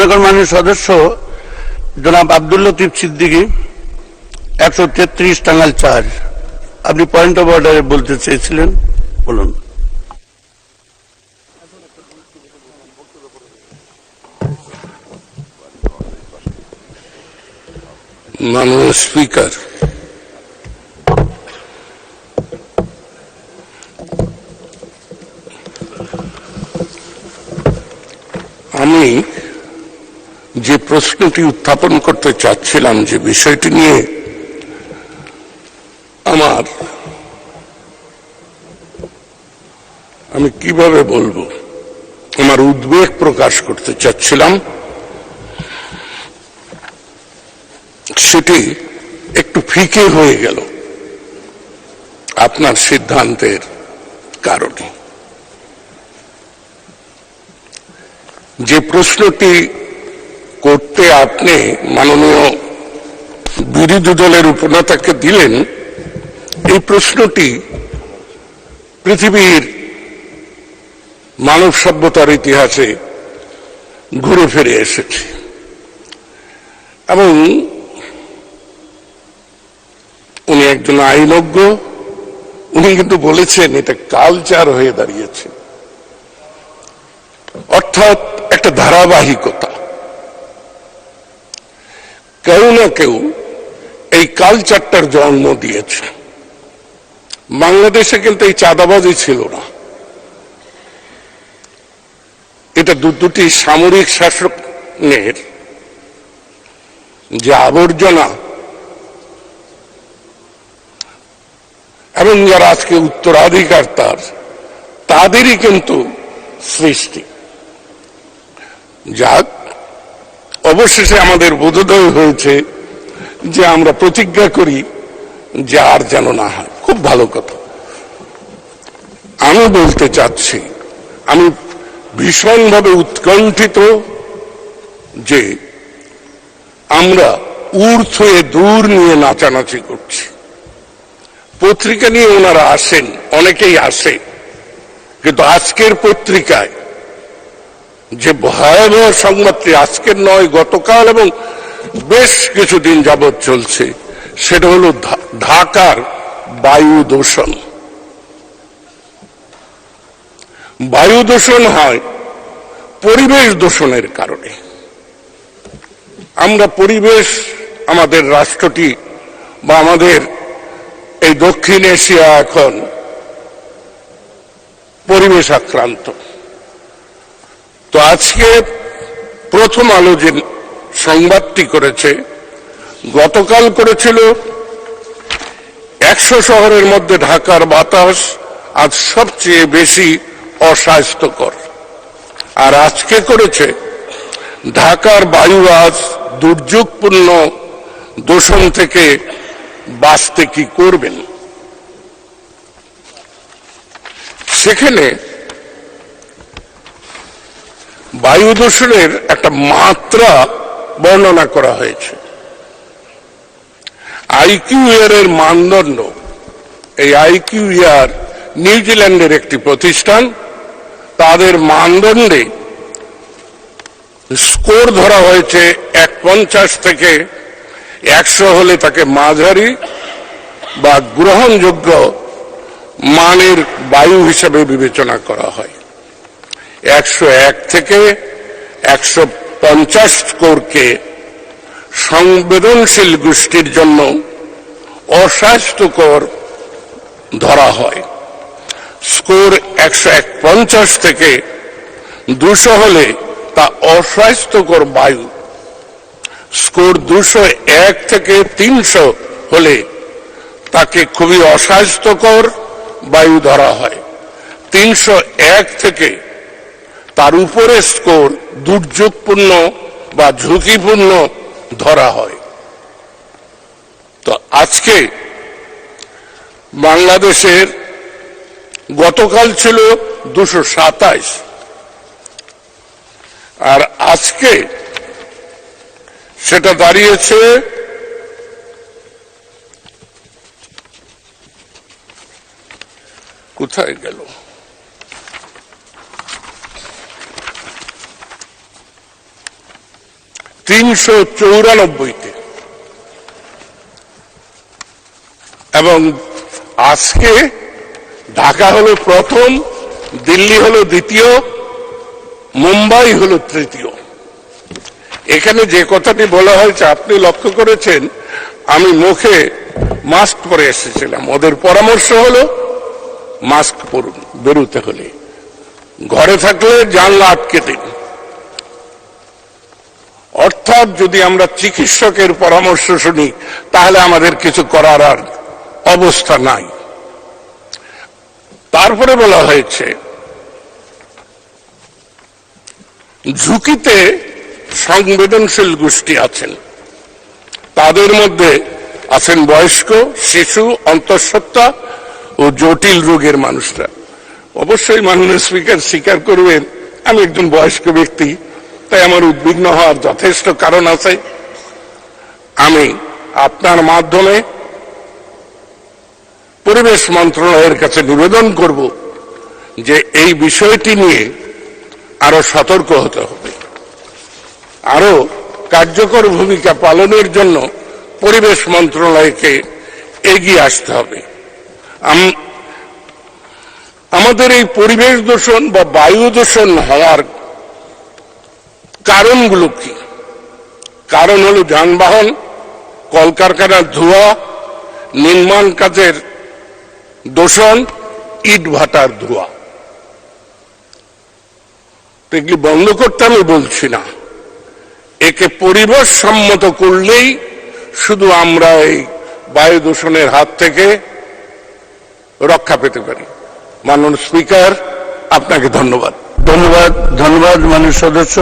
মাননীয় সদস্য জনাব আব্দুল লতিফ সিদ্দিকী 133 টাঙ্গাইল 4, আপনি পয়েন্ট অফ অর্ডারে বলতে চেয়েছিলেন, বলুন। মাননীয় স্পিকার, আমি যে প্রশ্নটি উত্থাপন করতে চাচ্ছিলাম, যে বিষয়টি নিয়ে আমি কিভাবে বলবো, আমার উদ্বেগ প্রকাশ করতে চাচ্ছিলাম, সেটি একটু ফিকে হয়ে গেল আপনার সিদ্ধান্তের কারণে। যে প্রশ্নটি করতে আপনি মাননীয় বিরোধী দলের উপনেতাকে দিলেন, এই প্রশ্নটি পৃথিবীর মানব সভ্যতার ইতিহাসে ঘুরে ফিরে এসেছে এবং উনি একজন আইনজ্ঞ, উনি কিন্তু বলেছেন এটা কালচার হয়ে দাঁড়িয়েছে, অর্থাৎ একটা ধারাবাহিকতা। কেউ না কেউ এই কালচারটার জন্ম দিয়েছে। বাংলাদেশে কিন্তু এই চাঁদাবাজি ছিল না, এটা দুটি সামরিক শাসনের যে আবর্জনা এবং যারা আজকে উত্তরাধিকার তাদেরই কিন্তু সৃষ্টি। যাক, অবশেষে আমাদের বোধোদয় হয়েছে যে আমরা প্রতিজ্ঞা করি যে আর যেন না হয়। খুব ভালো কথা। আমি বলতে চাচ্ছি, আমি ভীষণভাবে উৎকণ্ঠিত যে আমরা ঊর্ধ্বে দূর নিয়ে নাচানাচি করছি। পত্রিকা নিয়ে ওনারা আসেন, অনেকেই আসে, কিন্তু আজকের পত্রিকায় যে ভয়াবহ সংবাদটি আজকের নয়, গতকাল এবং বেশ কিছুদিন যাবৎ চলছে, সেটা হলো ঢাকার বায়ু দূষণ। বায়ু দূষণ হয় পরিবেশ দূষণের কারণে। আমরা পরিবেশ, আমাদের রাষ্ট্রটি বা আমাদের এই দক্ষিণ এশিয়া এখন পরিবেশ আক্রান্ত। তো আজকে প্রথম আলো যে সংবাদটি করেছে, গতকাল করেছিল 100 শহরের মধ্যে ঢাকার বাতাস আজ সবচেয়ে বেশি অস্বাস্থ্যকর, আর আজকে করেছে ঢাকার বায়ু আজ দুর্যোগপূর্ণ, দূষণ থেকে বাঁচতে কি করবেন। সেখানে বায়ু দূষণের একটা মাত্রা বর্ণনা করা হয়েছে। আইকিউআর এর মানদণ্ড, এই আইকিউআর নিউজিল্যান্ডের একটি প্রতিষ্ঠান, তাদের মানদণ্ডে স্কোর ধরা হয়েছে 150 থেকে 100 হলে তাকে মাঝারি বা গ্রহণযোগ্য মানের বায়ু হিসেবে বিবেচনা করা হয়। 101 থেকে 150 স্কোরকে সংবেদনশীল গোষ্ঠীর জন্য অস্বাস্থ্যকর ধরা হয়। স্কোর 150 থেকে 200 হলে তা অস্বাস্থ্যকর বায়ু। স্কোর 201 থেকে 300 হলে তাকে খুবই অস্বাস্থ্যকর বায়ু ধরা হয়। 301 থেকে তার উপরে স্কোর দুর্যোগপূর্ণ বা ঝুঁকিপূর্ণ ধরা হয়। তো আজকে বাংলাদেশের গতকাল ছিল 227, আর আজকে সেটা দাঁড়িয়েছে কোথায় গেল, 394-তে, এবং আজকে ঢাকা হলো প্রথম, দিল্লি হলো দ্বিতীয়, মুম্বাই হলো তৃতীয়। এখানে যে কথাটি বলা হয়েছে আপনি লক্ষ্য করেছেন, আমি মুখে মাস্ক পরে এসেছিলাম। ওদের পরামর্শ হলো মাস্ক পরুন বেরোতে হলে, ঘরে থাকলে জানলা আটকে দিন। অর্থাৎ যদি আমরা চিকিৎসকের পরামর্শ শুনি তাহলে আমাদের কিছু করার আর অবস্থা নাই। তারপরে বলা হয়েছে ঝুঁকিতে সংবেদনশীল গোষ্ঠী আছেন, তাদের মধ্যে আছেন বয়স্ক, শিশু, অন্তঃসত্ত্বা ও জটিল রোগের মানুষরা। অবশ্যই মাননীয় স্পিকার স্বীকার করবেন আমি একজন বয়স্ক ব্যক্তি, তাই আমার উদ্বিগ্ন হওয়ার যথেষ্ট কারণ আছে। আমি আপনার মাধ্যমে পরিবেশ মন্ত্রণালয়ের কাছে নিবেদন করব যে এই বিষয়টি নিয়ে আরো সতর্ক হতে হবে, আরো কার্যকর ভূমিকা পালনের জন্য পরিবেশ মন্ত্রণালয়কে এগিয়ে আসতে হবে। আমাদের এই পরিবেশ দূষণ বা বায়ু দূষণ হওয়ার কারণগুলো কি? কারণ হলো যানবাহন, কলকারখানার ধোঁয়া, নির্মাণ কাজের দূষণ, ইট ভাটার ধোঁয়া। এগুলি বন্ধ করতে আমি বলছি না, একে পরিবেশ সম্মত করলেই শুধু আমরা এই বায়ু দূষণের হাত থেকে রক্ষা পেতে পারি। মাননীয় স্পিকার, আপনাকে ধন্যবাদ। ধন্যবাদ মাননীয় সদস্য।